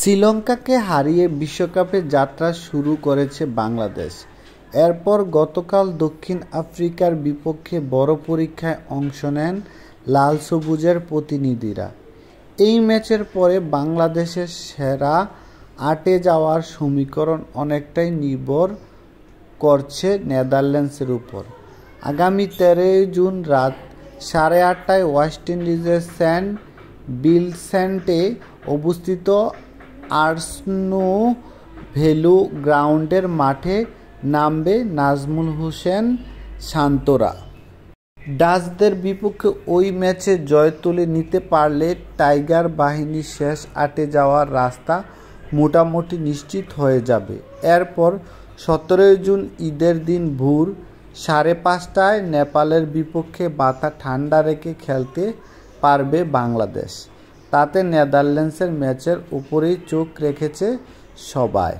শ্রীলঙ্কাকে হারিয়ে বিশ্বকাপে যাত্রা শুরু করেছে বাংলাদেশ। এরপর গতকাল দক্ষিণ আফ্রিকার বিপক্ষে বড় পরীক্ষায় অংশ নেন লাল-সবুজের প্রতিনিধিরা। এই ম্যাচের পরে বাংলাদেশের সেরা ৮-এ যাওয়ার সমীকরণ অনেকটাই নির্ভর করছে নেদারল্যান্ডসের উপর। আগামী ১৩ জুন রাত ৮:৩০টায় ওয়েস্ট ইন্ডিজের সেন্ট ভিনসেন্টে অবস্থিত আর্সেনাল ভেন্যু গ্রাউন্ডের মাঠে নামবে নাজমুল হোসেন শান্তরা। ডাচদের বিপক্ষে ওই ম্যাচে জয় তুলে নিতে পারলে টাইগার বাহিনীর শেষ ৮-এ যাওয়ার রাস্তা মোটামুটি নিশ্চিত হয়ে যাবে। এরপর ১৭ জুন ঈদের দিন ভোর ৫:৩০টায় নেপালের বিপক্ষে মাথা ঠান্ডা রেখে খেলতে পারবে বাংলাদেশ। তাতে নেদারল্যান্ডসের ম্যাচের উপরেই চোখ রেখেছে সবাই।